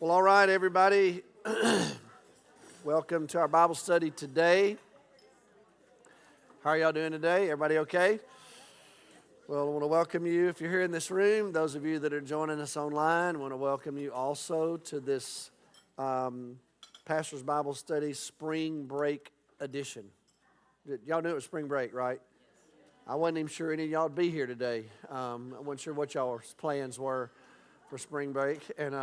Well, all right, everybody. Welcome to our Bible study today. How are y'all doing today? Everybody okay? Well, I want to welcome you if you're here in this room. Those of you that are joining us online, I want to welcome you also to this Pastor's Bible Study Spring Break Edition. Y'all knew it was spring break, right? I wasn't even sure any of y'all would be here today. I wasn't sure what y'all's plans were for spring break. And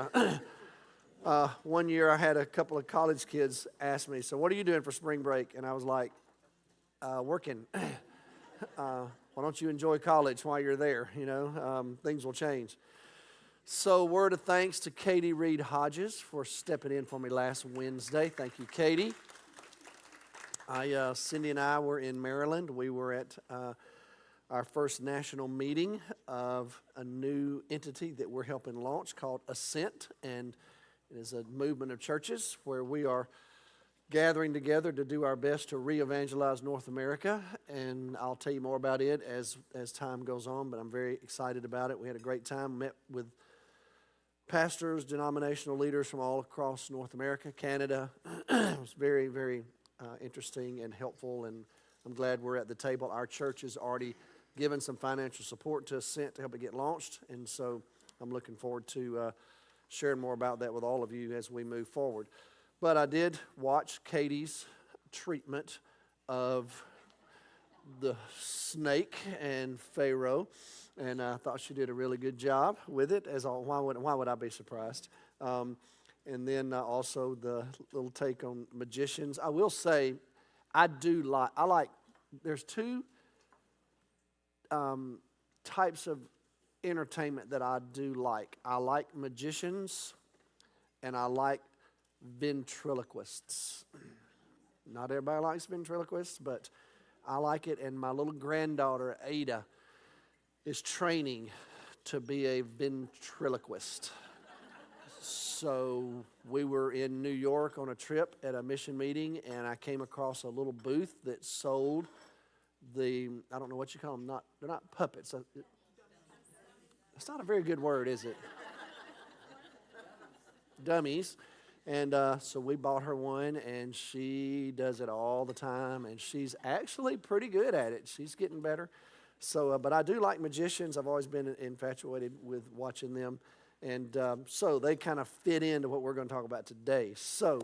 one year I had a couple of college kids ask me, so what are you doing for spring break? And I was like, working. Why don't you enjoy college while you're there? You know, things will change. So word of thanks to Katie Reed Hodges for stepping in for me last Wednesday. Thank you, Katie. Cindy and I were in Maryland. We were at our first national meeting of a new entity that we're helping launch called Ascent, and it is a movement of churches where we are gathering together to do our best to re-evangelize North America, and I'll tell you more about it as time goes on, but I'm very excited about it. We had a great time, met with pastors, denominational leaders from all across North America, Canada. It was very, very interesting and helpful, and I'm glad we're at the table. Our church has already given some financial support to Ascent to help it get launched, and so I'm looking forward to sharing more about that with all of you as we move forward. But I did watch Katie's treatment of the snake and Pharaoh, and I thought she did a really good job with it. Why would I be surprised? And then also the little take on magicians. I will say, there's two types of entertainment that I do like. I like magicians, and I like ventriloquists. Not everybody likes ventriloquists, but I like it, and my little granddaughter, Ada, is training to be a ventriloquist. So we were in New York on a trip at a mission meeting, and I came across a little booth that sold I don't know what you call them, they're not puppets. It's not a very good word, is it? Dummies. And so we bought her one, and she does it all the time, and she's actually pretty good at it. She's getting better. So, but I do like magicians. I've always been infatuated with watching them. And so they kind of fit into what we're going to talk about today. So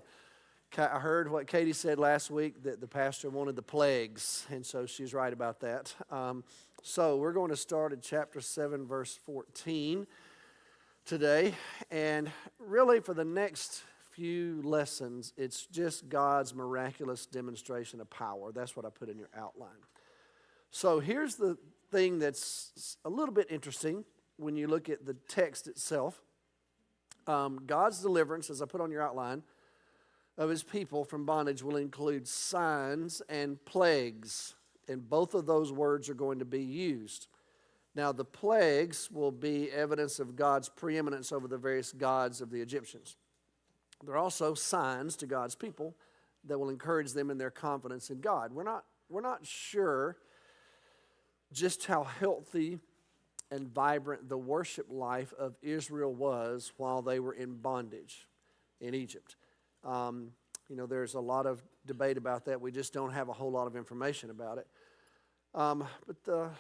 I heard what Katie said last week, that the pastor wanted the plagues, and so she's right about that. So we're going to start at chapter 7, verse 14 today. And really for the next few lessons, it's just God's miraculous demonstration of power. That's what I put in your outline. So here's the thing that's a little bit interesting when you look at the text itself. God's deliverance, as I put on your outline, of his people from bondage will include signs and plagues, and both of those words are going to be used. Now, the plagues will be evidence of God's preeminence over the various gods of the Egyptians. They're also signs to God's people that will encourage them in their confidence in God. We're not sure just how healthy and vibrant the worship life of Israel was while they were in bondage in Egypt. There's a lot of debate about that. We just don't have a whole lot of information about it. But the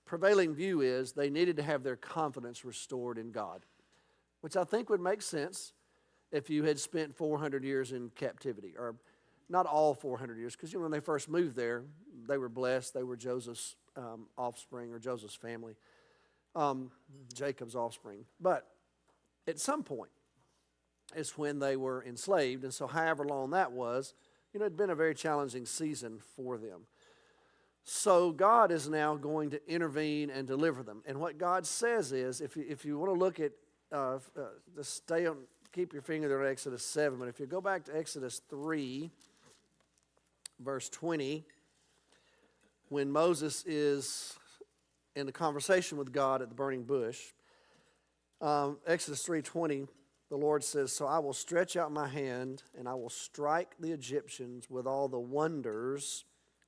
prevailing view is they needed to have their confidence restored in God, which I think would make sense if you had spent 400 years in captivity, or not all 400 years, because when they first moved there, they were blessed. They were Joseph's offspring, or Joseph's family, Jacob's offspring. But at some point, it's when they were enslaved, and so however long that was, it had been a very challenging season for them. So God is now going to intervene and deliver them. And what God says is, if you want to look at, keep your finger there at Exodus 7, but if you go back to Exodus 3, verse 20, when Moses is in the conversation with God at the burning bush, Exodus 3:20, the Lord says, "So I will stretch out my hand, and I will strike the Egyptians with all the wonders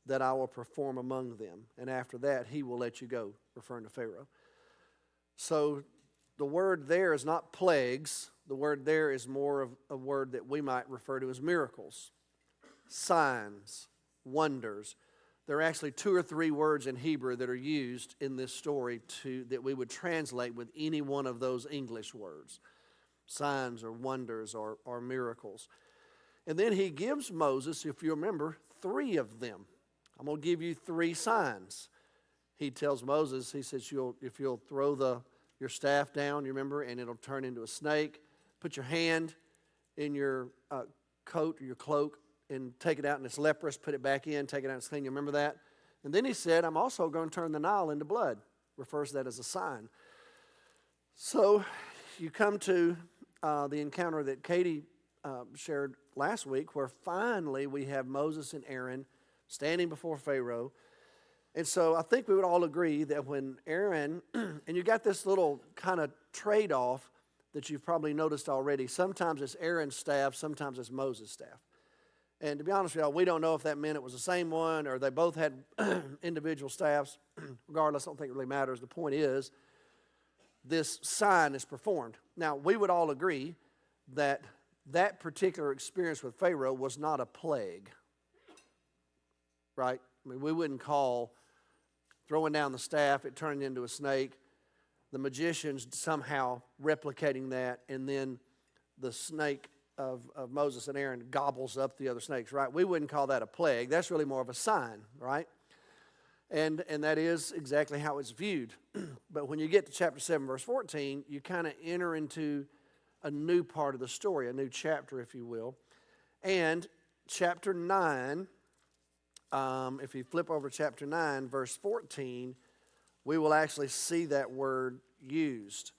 that I will perform among them. And after that, he will let you go," referring to Pharaoh. So the word there is not plagues. The word there is more of a word that we might refer to as miracles, signs, wonders. There are actually 2 or 3 words in Hebrew that are used in this story that we would translate with any one of those English words, signs or wonders or miracles. And then he gives Moses, if you remember, 3 of them. I'm going to give you 3 signs. He tells Moses, he says, if you'll throw your staff down, you remember, and it'll turn into a snake. Put your hand in your coat or your cloak and take it out and it's leprous. Put it back in, take it out and it's clean. You remember that? And then he said, I'm also going to turn the Nile into blood. Refers to that as a sign. So you come to the encounter that Katie shared last week, where finally we have Moses and Aaron standing before Pharaoh. And so I think we would all agree that when Aaron, and you got this little kind of trade-off that you've probably noticed already. Sometimes it's Aaron's staff, sometimes it's Moses' staff. And to be honest with you, we don't know if that meant it was the same one or they both had individual staffs. Regardless, I don't think it really matters. The point is, this sign is performed. Now, we would all agree that that particular experience with Pharaoh was not a plague, right? I mean, we wouldn't call throwing down the staff, it turning into a snake, the magicians somehow replicating that, and then the snake of Moses and Aaron gobbles up the other snakes, right? We wouldn't call that a plague. That's really more of a sign, right? And that is exactly how it's viewed. But when you get to chapter 7, verse 14, you kind of enter into a new part of the story, a new chapter, if you will. And chapter 9, if you flip over chapter 9, verse 14, we will actually see that word used.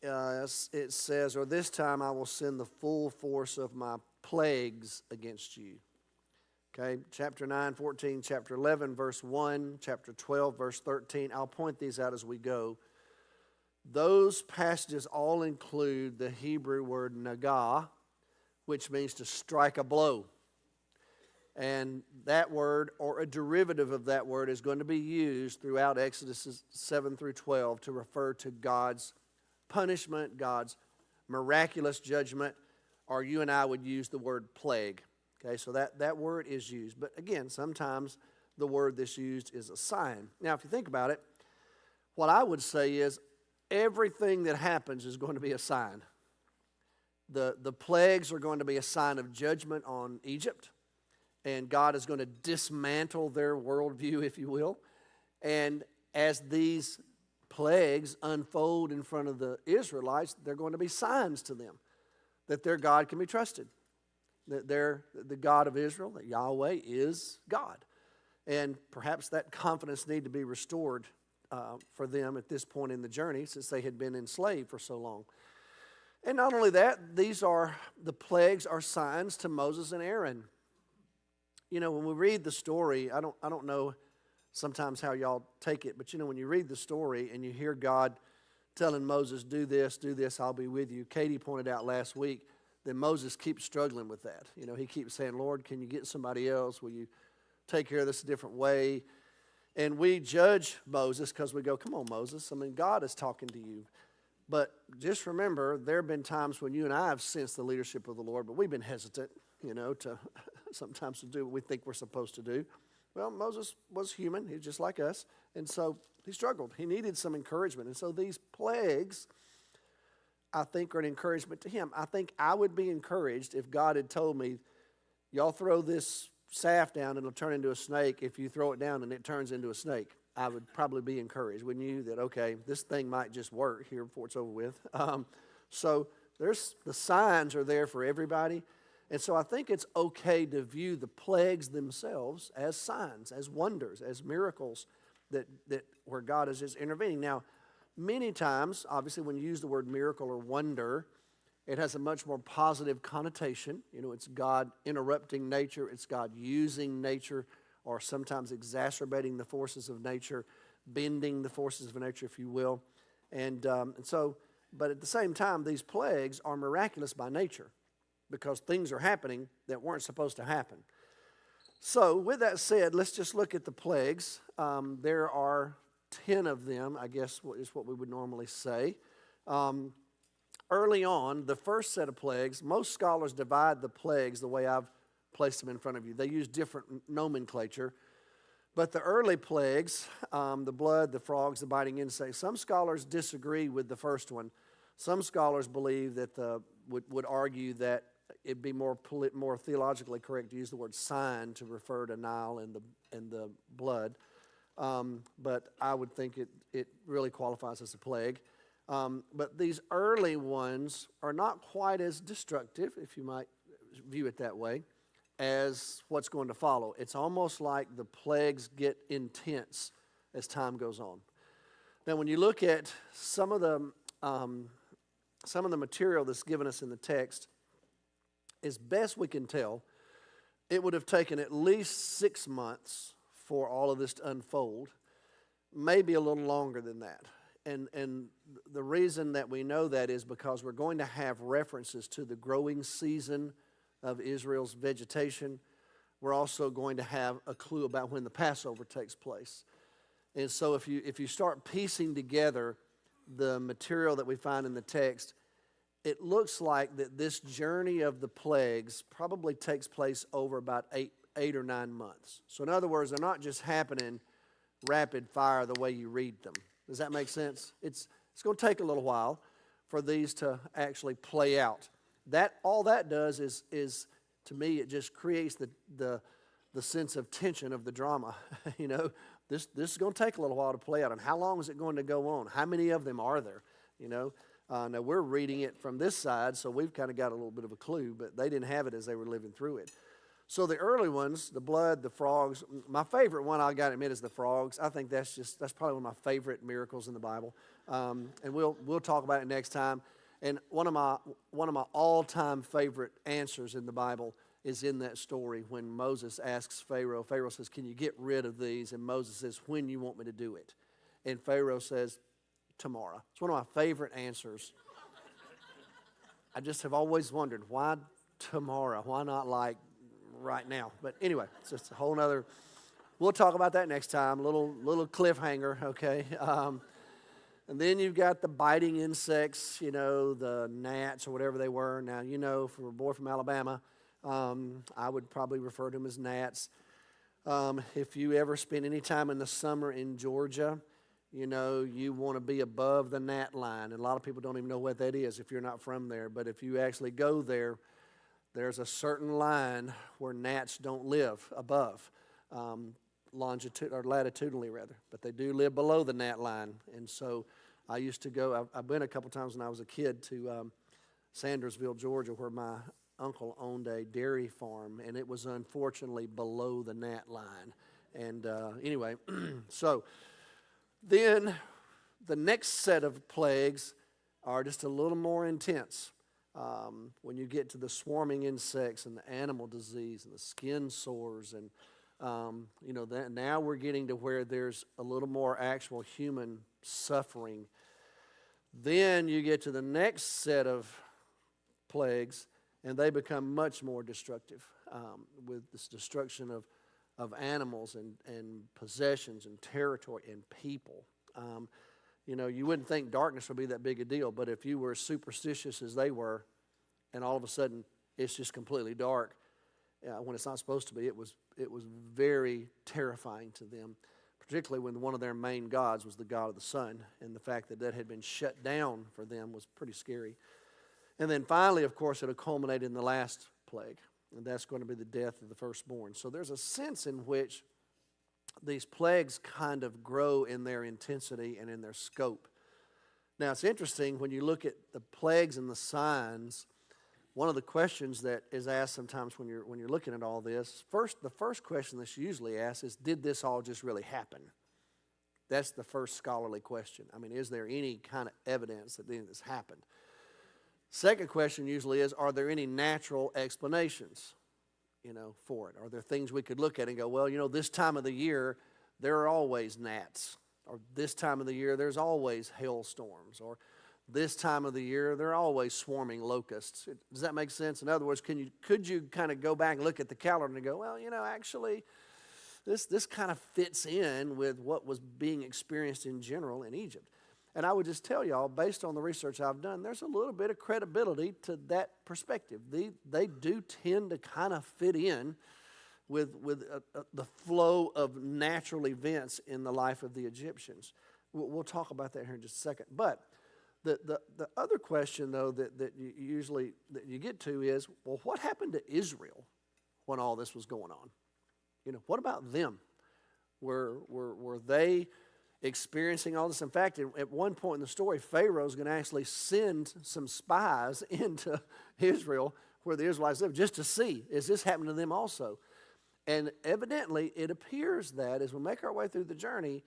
It says, or this time I will send the full force of my plagues against you. Okay, chapter 9, 14, chapter 11, verse 1, chapter 12, verse 13. I'll point these out as we go. Those passages all include the Hebrew word nagah, which means to strike a blow. And that word, or a derivative of that word, is going to be used throughout Exodus 7 through 12 to refer to God's punishment, God's miraculous judgment, or you and I would use the word plague. Okay, so that word is used. But again, sometimes the word that's used is a sign. Now, if you think about it, what I would say is everything that happens is going to be a sign. The plagues are going to be a sign of judgment on Egypt, and God is going to dismantle their worldview, if you will. And as these plagues unfold in front of the Israelites, they're going to be signs to them that their God can be trusted, that the God of Israel, that Yahweh is God. And perhaps that confidence need to be restored for them at this point in the journey, since they had been enslaved for so long. And not only that, the plagues are signs to Moses and Aaron. You know, when we read the story, I don't know sometimes how y'all take it, but you know, when you read the story and you hear God telling Moses, do this, I'll be with you. Katie pointed out last week that Moses keeps struggling with that. You know, he keeps saying, Lord, can you get somebody else? Will you take care of this a different way? And we judge Moses because we go, come on, Moses. I mean, God is talking to you. But just remember, there have been times when you and I have sensed the leadership of the Lord, but we've been hesitant, you know, to sometimes to do what we think we're supposed to do. Well, Moses was human. He's just like us. And so he struggled. He needed some encouragement. And so these plagues, I think, are an encouragement to him. I think I would be encouraged if God had told me, y'all throw this staff down and it'll turn into a snake. If you throw it down and it turns into a snake, I would probably be encouraged. Wouldn't you? That, okay, this thing might just work here before it's over with. So the signs are there for everybody. And so I think it's okay to view the plagues themselves as signs, as wonders, as miracles that where God is just intervening. Now, many times, obviously, when you use the word miracle or wonder, it has a much more positive connotation. You know, it's God interrupting nature. It's God using nature, or sometimes exacerbating the forces of nature, bending the forces of nature, if you will. And so, but at the same time, these plagues are miraculous by nature, because things are happening that weren't supposed to happen. So with that said, let's just look at the plagues. There are 10 of them, I guess is what we would normally say. early on, the first set of plagues, most scholars divide the plagues the way I've placed them in front of you. They use different nomenclature. But the early plagues, the blood, the frogs, the biting insects, some scholars disagree with the first one. Some scholars believe that would argue that it'd be more theologically correct to use the word sign to refer to Nile and the blood. But I would think it really qualifies as a plague. But these early ones are not quite as destructive, if you might view it that way, as what's going to follow. It's almost like the plagues get intense as time goes on. Now, when you look at some of the material that's given us in the text, as best we can tell, it would have taken at least 6 months for all of this to unfold, maybe a little longer than that. And the reason that we know that is because we're going to have references to the growing season of Israel's vegetation. We're also going to have a clue about when the Passover takes place. And so if you start piecing together the material that we find in the text, it looks like that this journey of the plagues probably takes place over about eight or 9 months. So in other words, they're not just happening rapid fire the way you read them. Does that make sense? It's going to take a little while for these to actually play out. All that does is to me, it just creates the sense of tension of the drama. You know, this is going to take a little while to play out. And how long is it going to go on? How many of them are there? You know, now we're reading it from this side, so we've kind of got a little bit of a clue, but they didn't have it as they were living through it. So the early ones, the blood, the frogs, my favorite one, I got to admit, is the frogs. I think that's probably one of my favorite miracles in the Bible. And we'll talk about it next time. And one of my all-time favorite answers in the Bible is in that story when Moses asks Pharaoh. Pharaoh says, "Can you get rid of these?" And Moses says, "When you want me to do it?" And Pharaoh says, "Tomorrow." It's one of my favorite answers. I just have always wondered, why tomorrow? Why not like right now? But anyway, it's just a whole nother. We'll talk about that next time. Little cliffhanger, okay? And then you've got the biting insects, you know, the gnats or whatever they were. Now, you know, for a boy from Alabama, I would probably refer to them as gnats. If you ever spend any time in the summer in Georgia, you know, you want to be above the gnat line. And a lot of people don't even know what that is if you're not from there. But if you actually go there, there's a certain line where gnats don't live above. Latitudinally rather, but they do live below the gnat line. And so I used to go, I've been a couple times when I was a kid to Sandersville, Georgia, where my uncle owned a dairy farm, and it was unfortunately below the gnat line. And anyway, so then the next set of plagues are just a little more intense. When you get to the swarming insects and the animal disease and the skin sores and you know, now we're getting to where there's a little more actual human suffering. Then you get to the next set of plagues, and they become much more destructive with this destruction of animals and possessions and territory and people. You know, you wouldn't think darkness would be that big a deal, but if you were as superstitious as they were, and all of a sudden it's just completely dark, when it's not supposed to be, it was very terrifying to them, particularly when one of their main gods was the god of the sun, and the fact that had been shut down for them was pretty scary. And then finally, of course, it'll culminate in the last plague, and that's going to be the death of the firstborn. So there's a sense in which these plagues kind of grow in their intensity and in their scope. Now, it's interesting when you look at the plagues and the signs. One of the questions that is asked sometimes when you're looking at all this, the first question that's usually asked is, did this all just really happen? That's the first scholarly question. I mean, is there any kind of evidence that this happened? Second question usually is, are there any natural explanations, you know, for it? Are there things we could look at and go, well, you know, this time of the year, there are always gnats. Or this time of the year, there's always hailstorms. Or this time of the year, there are always swarming locusts. Does that make sense? In other words, could you kind of go back and look at the calendar and go, well, you know, actually, this kind of fits in with what was being experienced in general in Egypt. And I would just tell y'all, based on the research I've done, there's a little bit of credibility to that perspective. They do tend to kind of fit in with the flow of natural events in the life of the Egyptians. We'll talk about that here in just a second. But the other question, though, that you get to is, well, what happened to Israel when all this was going on? What about them? Were they experiencing all this? In fact, at one point in the story, Pharaoh's going to actually send some spies into Israel where the Israelites live just to see, is this happening to them also? And evidently, it appears that as we make our way through the journey,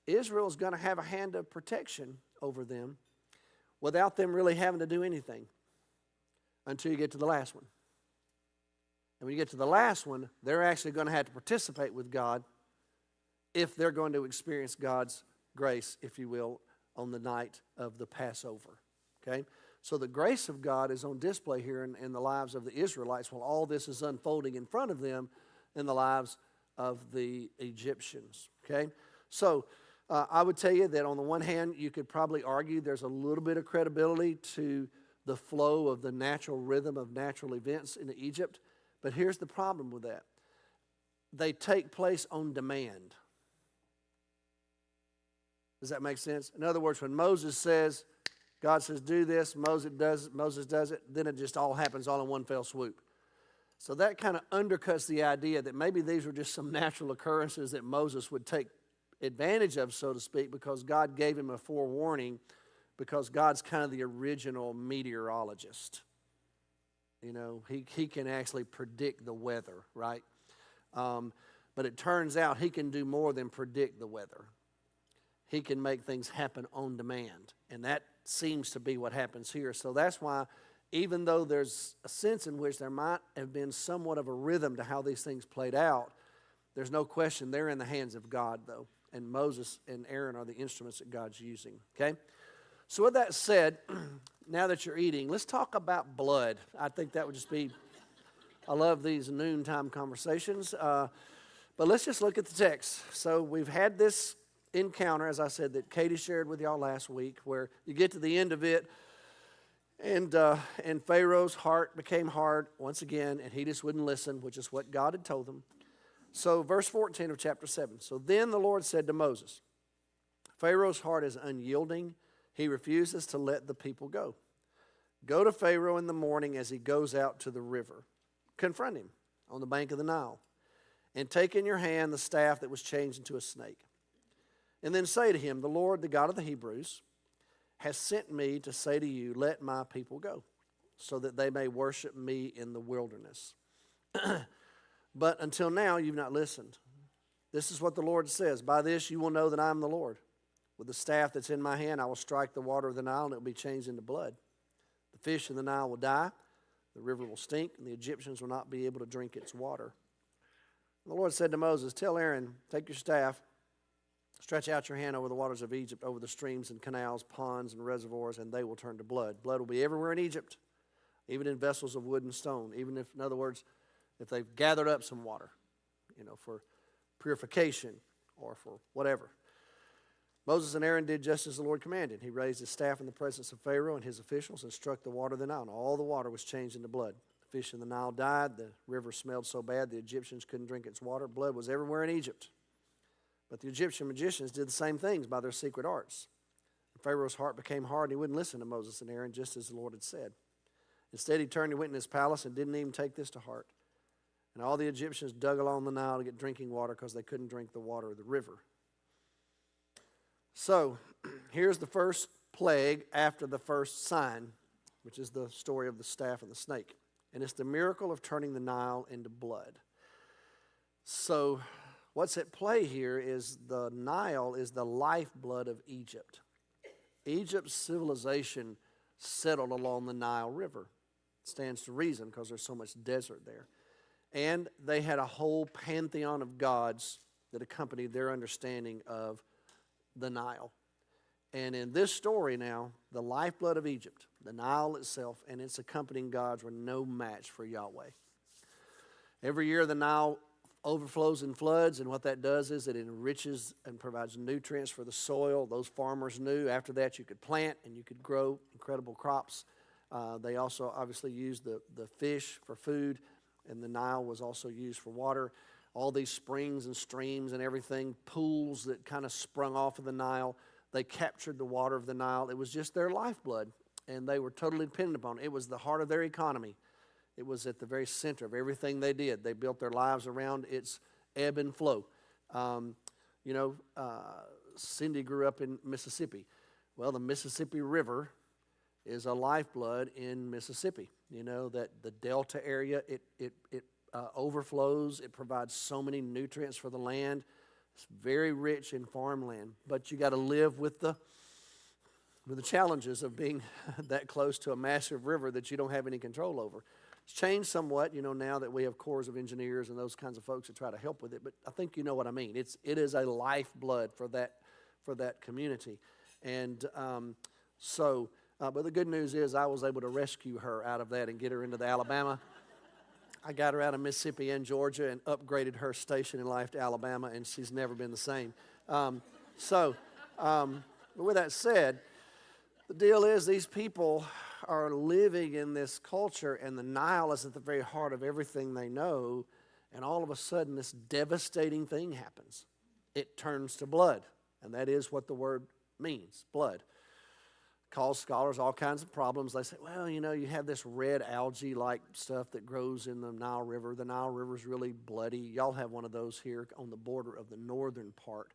Israel is going to have a hand of protection over them without them really having to do anything until you get to the last one. And when you get to the last one, they're actually going to have to participate with God if they're going to experience God's grace, if you will, on the night of the Passover. Okay? So the grace of God is on display here in the lives of the Israelites while all this is unfolding in front of them in the lives of the Egyptians. Okay? So I would tell you that on the one hand, you could probably argue there's a little bit of credibility to the flow of the natural rhythm of natural events in Egypt. But here's the problem with that. They take place on demand. Does that make sense? In other words, when Moses says, God says, do this, Moses does it, then it just all happens all in one fell swoop. So that kind of undercuts the idea that maybe these were just some natural occurrences that Moses would take advantage of, so to speak, because God gave him a because God's kind of the original meteorologist. He can actually predict the weather, right? But it turns out he can do more than predict the weather. He can make things happen on demand. And that seems to be what happens here. So that's why, even though there's a sense in which there might have been somewhat of a rhythm to how these things played out, there's no question they're in the hands of God, though. And Moses and Aaron are the instruments that God's using. Okay? So with that said, now that you're eating, let's talk about blood. I think that would just be, I love these noontime conversations. But let's just look at the text. So we've had this encounter, as I said, that Katie shared with y'all last week, where you get to the end of it, and Pharaoh's heart became hard once again, and he just wouldn't listen, which is what God had told him. So verse 14 of chapter 7. So then the Lord said to Moses, Pharaoh's heart is unyielding. He refuses to let the people go. Go to Pharaoh in the morning as he goes out to the river. Confront him on the bank of the Nile, and take in your hand the staff that was changed into a snake. And then say to him, the Lord, the God of the Hebrews, has sent me to say to you, let my people go, so that they may worship me in the wilderness. But until now, you've not listened. This is what the Lord says. By this you will know that I am the Lord. With the staff that's in my hand, I will strike the water of the Nile, and it will be changed into blood. The fish in the Nile will die, the river will stink, and the Egyptians will not be able to drink its water. And the Lord said to Moses, tell Aaron, take your staff, stretch out your hand over the waters of Egypt, over the streams and canals, ponds and reservoirs, and they will turn to blood. Blood will be everywhere in Egypt, even in vessels of wood and stone, even if, in other words, if they've gathered up some water, for purification or for whatever. Moses and Aaron did just as the Lord commanded. He raised his staff in the presence of Pharaoh and his officials and struck the water of the Nile. And all the water was changed into blood. The fish in the Nile died. The river smelled so bad the Egyptians couldn't drink its water. Blood was everywhere in Egypt. But the Egyptian magicians did the same things by their secret arts. And Pharaoh's heart became hard, and he wouldn't listen to Moses and Aaron, just as the Lord had said. Instead, he turned and went in his palace and didn't even take this to heart. And all the Egyptians dug along the Nile to get drinking water because they couldn't drink the water of the river. So, here's the first plague after the first sign, which is the story of the staff and the snake. And it's the miracle of turning the Nile into blood. So, what's at play here is the Nile is the lifeblood of Egypt. Egypt's civilization settled along the Nile River. It stands to reason because there's so much desert there. And they had a whole pantheon of gods that accompanied their understanding of the Nile. And in this story now, the lifeblood of Egypt, the Nile itself, and its accompanying gods were no match for Yahweh. Every year the Nile overflows and floods, and what that does is it enriches and provides nutrients for the soil. Those farmers knew after that you could plant and you could grow incredible crops. They also obviously used the fish for food, and the Nile was also used for water. All these springs and streams and everything, pools that kind of sprung off of the Nile, they captured the water of the Nile. It was just their lifeblood, and they were totally dependent upon it. It was the heart of their economy. It was at the very center of everything they did. They built their lives around its ebb and flow. Cindy grew up in Mississippi. Well, the Mississippi River is a lifeblood in Mississippi. You know, that the Delta area, it overflows. It provides so many nutrients for the land. It's very rich in farmland. But you got to live with the challenges of being that close to a massive river that you don't have any control over. It's changed somewhat, now that we have corps of engineers and those kinds of folks that try to help with it. But I think you know what I mean. It is a lifeblood for that community, and but the good news is I was able to rescue her out of that and get her into the Alabama. I got her out of Mississippi and Georgia and upgraded her station in life to Alabama, and she's never been the same. But with that said, the deal is these people are living in this culture, and the Nile is at the very heart of everything they know, and all of a sudden this devastating thing happens. It turns to blood, and that is what the word means, blood. Cause scholars all kinds of problems. They say, well, you have this red algae-like stuff that grows in the Nile River. The Nile River is really bloody. Y'all have one of those here on the border of the northern part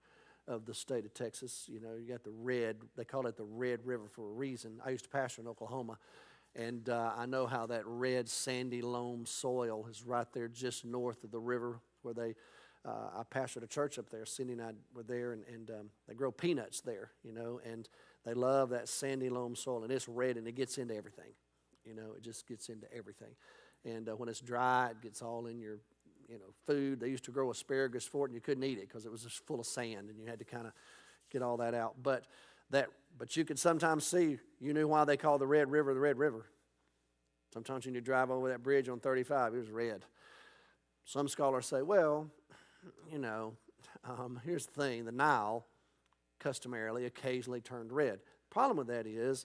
of the state of Texas. You got the red, they call it the Red River for a reason. I used to pastor in Oklahoma, and I know how that red sandy loam soil is right there just north of the river where I pastored a church up there. Cindy and I were there, and they grow peanuts there, and they love that sandy loam soil, and it's red, and it gets into everything. It just gets into everything. And when it's dry, it gets all in your food. They used to grow asparagus for it, and you couldn't eat it because it was just full of sand, and you had to kind of get all that out. But you could sometimes see, you knew why they called the Red River the Red River. Sometimes when you drive over that bridge on 35, it was red. Some scholars say, well, here's the thing, the Nile customarily occasionally turned red. Problem with that is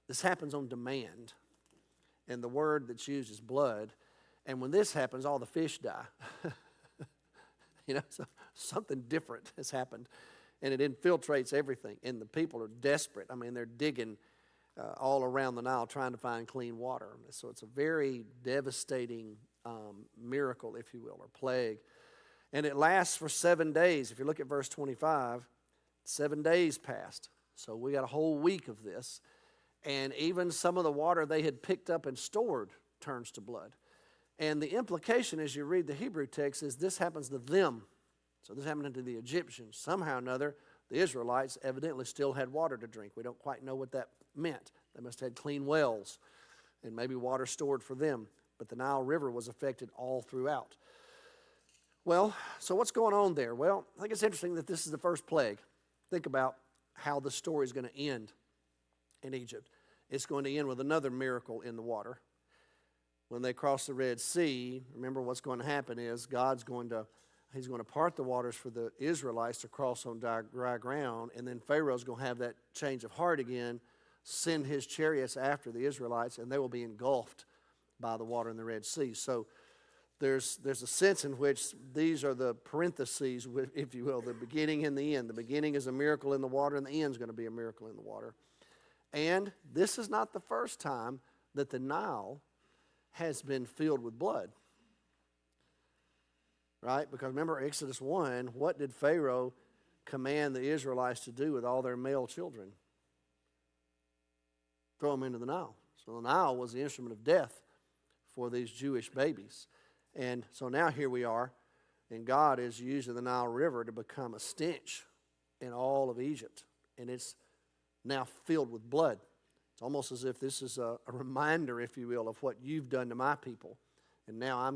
this happens on demand, and the word that's used is blood. And when this happens, all the fish die. So something different has happened. And it infiltrates everything. And the people are desperate. I mean, they're digging all around the Nile trying to find clean water. So it's a very devastating miracle, if you will, or plague. And it lasts for 7 days. If you look at verse 25, 7 days passed. So we got a whole week of this. And even some of the water they had picked up and stored turns to blood. And the implication as you read the Hebrew text is this happens to them. So this happened to the Egyptians. Somehow or another, the Israelites evidently still had water to drink. We don't quite know what that meant. They must have had clean wells and maybe water stored for them. But the Nile River was affected all throughout. Well, so what's going on there? Well, I think it's interesting that this is the first plague. Think about how the story is going to end in Egypt. It's going to end with another miracle in the water. When they cross the Red Sea, remember what's going to happen is He's going to part the waters for the Israelites to cross on dry ground, and then Pharaoh's going to have that change of heart again, send his chariots after the Israelites, and they will be engulfed by the water in the Red Sea. So there's a sense in which these are the parentheses, if you will, the beginning and the end. The beginning is a miracle in the water, and the end is going to be a miracle in the water. And this is not the first time that the Nile has been filled with blood. Right? Because remember Exodus 1, what did Pharaoh command the Israelites to do with all their male children? Throw them into the Nile. So the Nile was the instrument of death for these Jewish babies. And so now here we are, and God is using the Nile River to become a stench in all of Egypt. And it's now filled with blood. It's almost as if this is a reminder, if you will, of what you've done to my people. And now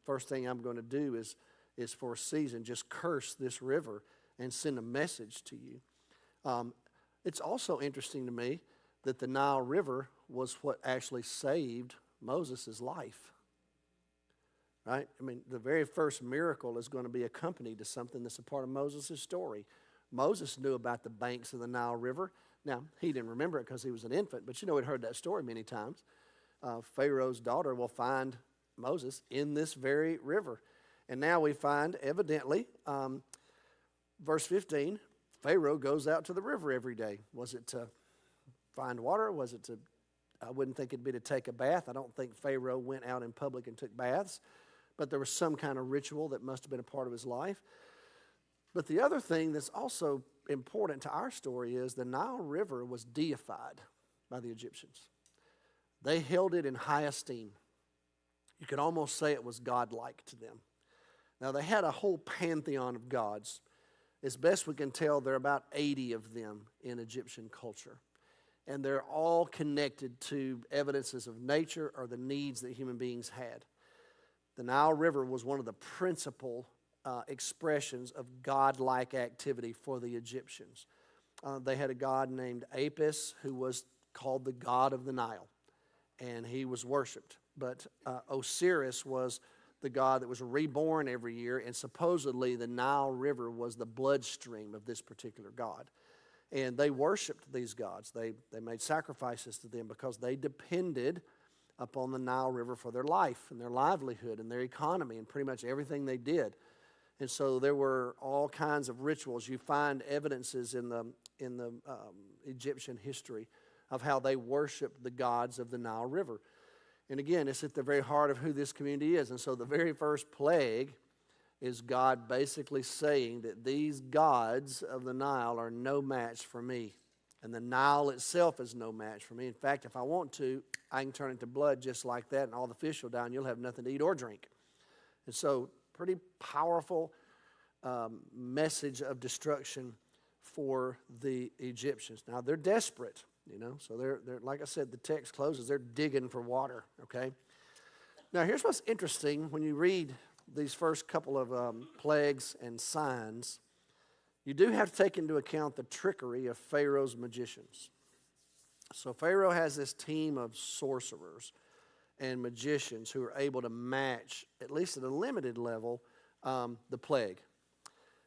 first thing I'm going to do is for a season just curse this river and send a message to you. It's also interesting to me that the Nile River was what actually saved Moses' life. right? I mean, the very first miracle is going to be accompanied to something that's a part of Moses' story. Moses knew about the banks of the Nile River. Now, he didn't remember it because he was an infant, but he'd heard that story many times. Pharaoh's daughter will find Moses in this very river. And now we find, evidently, verse 15, Pharaoh goes out to the river every day. Was it to find water? Was it to, I wouldn't think it'd be to take a bath. I don't think Pharaoh went out in public and took baths, but there was some kind of ritual that must have been a part of his life. But the other thing that's also important to our story is the Nile River was deified by the Egyptians. They held it in high esteem. You could almost say it was godlike to them. Now, they had a whole pantheon of gods. As best we can tell, there are about 80 of them in Egyptian culture. And they're all connected to evidences of nature or the needs that human beings had. The Nile River was one of the principal expressions of godlike activity for the Egyptians. They had a god named Apis who was called the god of the Nile, and he was worshipped. But Osiris was the god that was reborn every year, and supposedly the Nile River was the bloodstream of this particular god. And they worshipped these gods. They made sacrifices to them because they depended upon the Nile River for their life and their livelihood and their economy and pretty much everything they did. And so there were all kinds of rituals. You find evidences in the Egyptian history of how they worshiped the gods of the Nile River. And again, it's at the very heart of who this community is. And so the very first plague is God basically saying that these gods of the Nile are no match for me. And the Nile itself is no match for me. In fact, if I want to, I can turn it to blood just like that, and all the fish will die, and you'll have nothing to eat or drink. And so, pretty powerful message of destruction for the Egyptians. Now, they're desperate, so they're like I said, the text closes, they're digging for water, okay? Now, here's what's interesting when you read these first couple of plagues and signs. You do have to take into account the trickery of Pharaoh's magicians. So Pharaoh has this team of sorcerers and magicians who are able to match, at least at a limited level, the plague.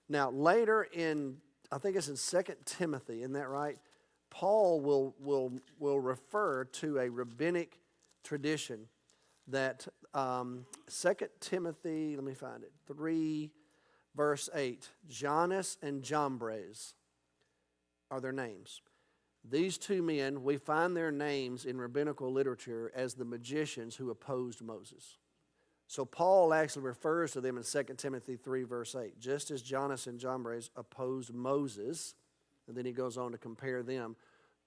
Now, later in, I think it's in 2 Timothy, isn't that right? Paul will refer to a rabbinic tradition that 2 Timothy, let me find it, 3 verse 8, Jannes and Jambres are their names. These two men, we find their names in rabbinical literature as the magicians who opposed Moses. So Paul actually refers to them in 2 Timothy 3 verse 8, just as Jannes and Jambres opposed Moses, and then he goes on to compare them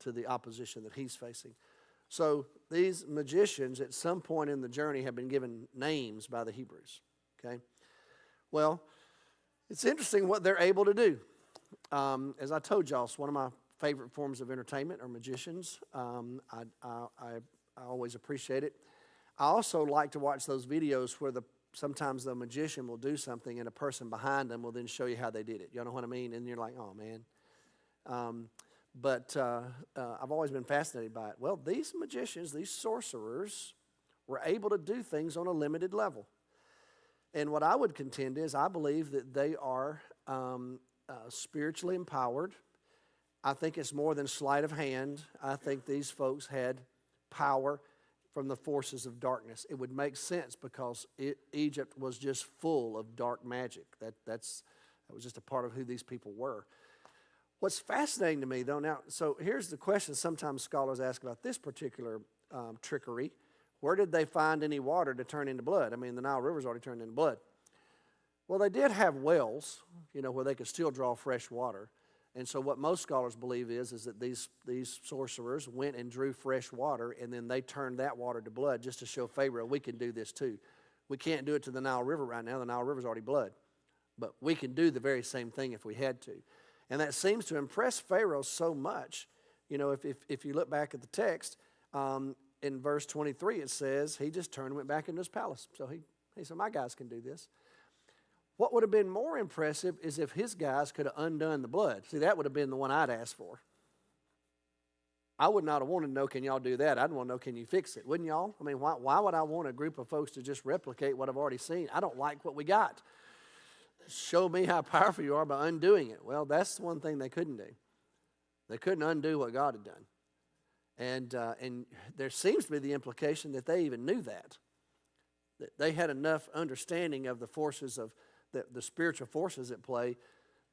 to the opposition that he's facing. So these magicians at some point in the journey have been given names by the Hebrews, okay? Well, it's interesting what they're able to do. As I told y'all, it's one of my favorite forms of entertainment are magicians. I always appreciate it. I also like to watch those videos where sometimes the magician will do something and a person behind them will then show you how they did it. You know what I mean? And you're like, oh, man. But I've always been fascinated by it. Well, these magicians, these sorcerers, were able to do things on a limited level. And what I would contend is I believe that they are spiritually empowered. I think it's more than sleight of hand. I think these folks had power from the forces of darkness. It would make sense because Egypt was just full of dark magic. That was just a part of who these people were. What's fascinating to me, though, now, so here's the question sometimes scholars ask about this particular trickery. Where did they find any water to turn into blood? I mean, the Nile River's already turned into blood. Well, they did have wells, where they could still draw fresh water. And so what most scholars believe is that these sorcerers went and drew fresh water, and then they turned that water to blood just to show Pharaoh, we can do this too. We can't do it to the Nile River right now. The Nile River's already blood. But we can do the very same thing if we had to. And that seems to impress Pharaoh so much. If you look back at the text, in verse 23 it says he just turned and went back into his palace. So he said, my guys can do this. What would have been more impressive is if his guys could have undone the blood. See, that would have been the one I'd asked for. I would not have wanted to know, can y'all do that? I'd want to know, can you fix it? Wouldn't y'all? I mean, why would I want a group of folks to just replicate what I've already seen? I don't like what we got. Show me how powerful you are by undoing it. Well, that's one thing they couldn't do. They couldn't undo what God had done. And there seems to be the implication that they even knew that they had enough understanding of the forces of the spiritual forces at play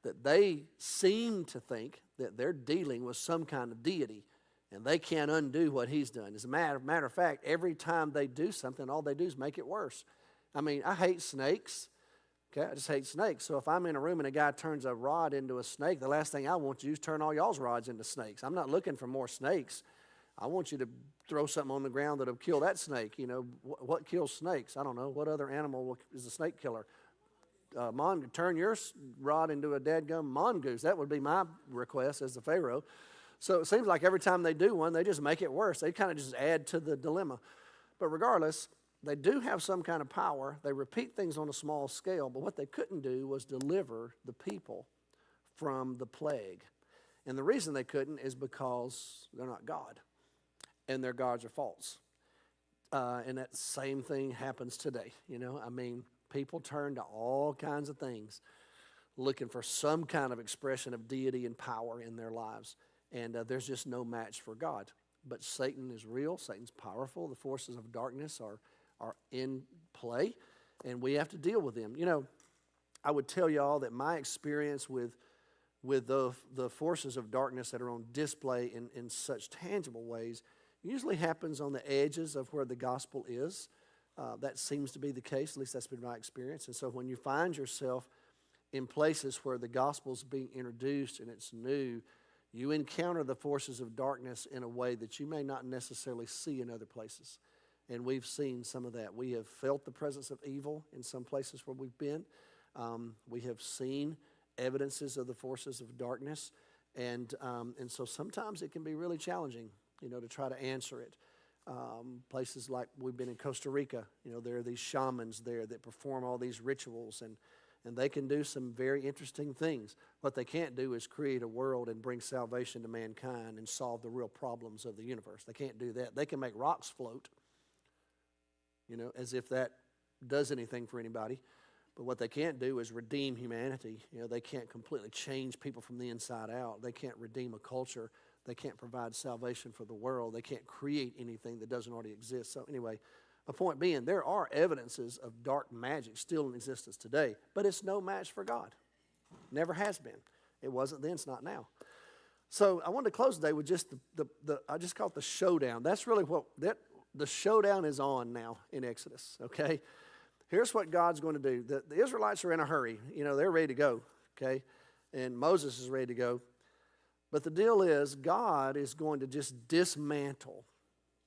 that they seem to think that they're dealing with some kind of deity, and they can't undo what he's done. As a matter of fact, every time they do something, all they do is make it worse. I mean, I hate snakes. Okay, I just hate snakes. So if I'm in a room and a guy turns a rod into a snake, the last thing I want you to do is turn all y'all's rods into snakes. I'm not looking for more snakes. I want you to throw something on the ground that'll kill that snake. You know, what kills snakes? I don't know. What other animal is a snake killer? Turn your rod into a dadgum mongoose. That would be my request as the Pharaoh. So it seems like every time they do one, they just make it worse. They kind of just add to the dilemma. But regardless, they do have some kind of power. They repeat things on a small scale, but what they couldn't do was deliver the people from the plague. And the reason they couldn't is because they're not God, and their gods are false. And that same thing happens today. You know, I mean, people turn to all kinds of things looking for some kind of expression of deity and power in their lives. And there's just no match for God. But Satan is real. Satan's powerful. The forces of darkness are in play, and we have to deal with them. You know, I would tell y'all that my experience with the forces of darkness that are on display in such tangible ways usually happens on the edges of where the gospel is. That seems to be the case. At least that's been my experience. And so when you find yourself in places where the gospel's being introduced and it's new, you encounter the forces of darkness in a way that you may not necessarily see in other places. And we've seen some of that. We have felt the presence of evil in some places where we've been. We have seen evidences of the forces of darkness. And so sometimes it can be really challenging, you know, to try to answer it. Places like we've been in Costa Rica, you know, there are these shamans there that perform all these rituals, and they can do some very interesting things. What they can't do is create a world and bring salvation to mankind and solve the real problems of the universe. They can't do that. They can make rocks float, you know, as if that does anything for anybody. But what they can't do is redeem humanity. You know, they can't completely change people from the inside out. They can't redeem a culture. They can't provide salvation for the world. They can't create anything that doesn't already exist. So anyway, my point being, there are evidences of dark magic still in existence today, but it's no match for God. Never has been. It wasn't then, it's not now. So I wanted to close today with just I just call it the showdown. That's really the showdown is on now in Exodus, okay? Here's what God's going to do. The Israelites are in a hurry. You know, they're ready to go, okay? And Moses is ready to go. But the deal is, God is going to just dismantle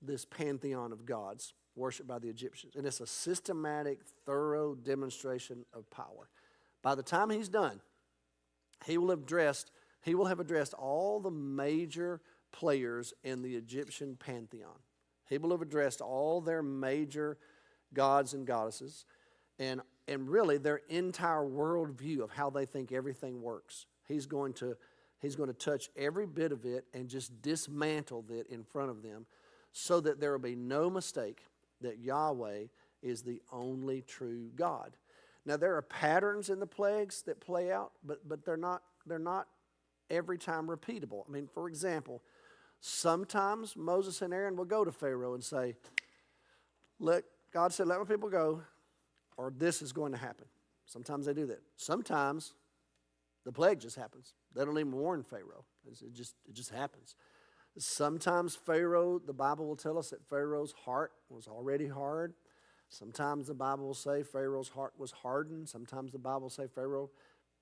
this pantheon of gods worshipped by the Egyptians. And it's a systematic, thorough demonstration of power. By the time he's done, he will have addressed all the major players in the Egyptian pantheon. He will have addressed all their major gods and goddesses, and really their entire worldview of how they think everything works. He's going to touch every bit of it and just dismantle it in front of them so that there will be no mistake that Yahweh is the only true God. Now, there are patterns in the plagues that play out, but they're not every time repeatable. I mean, for example, sometimes Moses and Aaron will go to Pharaoh and say, "Look, God said, let my people go, or this is going to happen." Sometimes they do that. Sometimes the plague just happens. They don't even warn Pharaoh. It just happens. Sometimes Pharaoh, the Bible will tell us that Pharaoh's heart was already hard. Sometimes the Bible will say Pharaoh's heart was hardened. Sometimes the Bible will say Pharaoh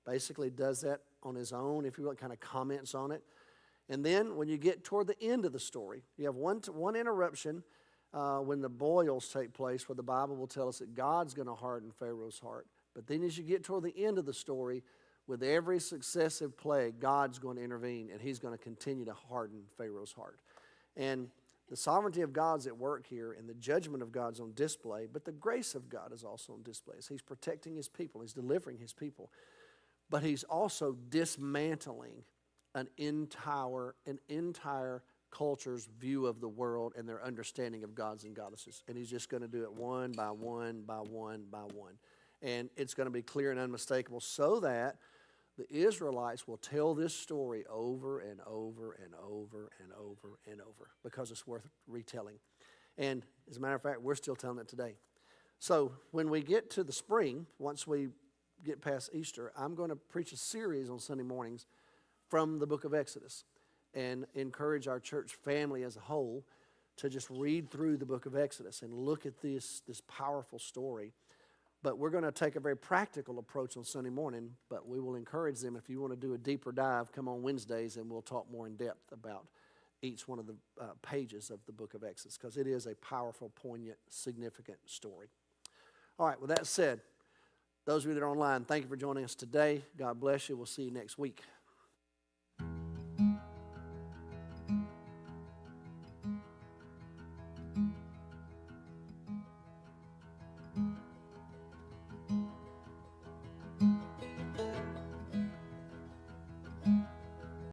basically does that on his own, if you will, kind of comments on it. And then when you get toward the end of the story, you have one interruption when the boils take place, where the Bible will tell us that God's going to harden Pharaoh's heart. But then as you get toward the end of the story, with every successive plague, God's going to intervene, and he's going to continue to harden Pharaoh's heart. And the sovereignty of God's at work here, and the judgment of God's on display, but the grace of God is also on display. As he's protecting his people, he's delivering his people. But he's also dismantling an entire culture's view of the world and their understanding of gods and goddesses. And he's just going to do it one by one by one by one. And it's going to be clear and unmistakable so that the Israelites will tell this story over and over and over and over and over because it's worth retelling. And as a matter of fact, we're still telling it today. So when we get to the spring, once we get past Easter, I'm going to preach a series on Sunday mornings from the book of Exodus and encourage our church family as a whole to just read through the book of Exodus and look at this powerful story. But we're going to take a very practical approach on Sunday morning, but we will encourage them, if you want to do a deeper dive, come on Wednesdays and we'll talk more in depth about each one of the pages of the book of Exodus, because it is a powerful, poignant, significant story. All right, with that said, those of you that are online, thank you for joining us today. God bless you. We'll see you next week.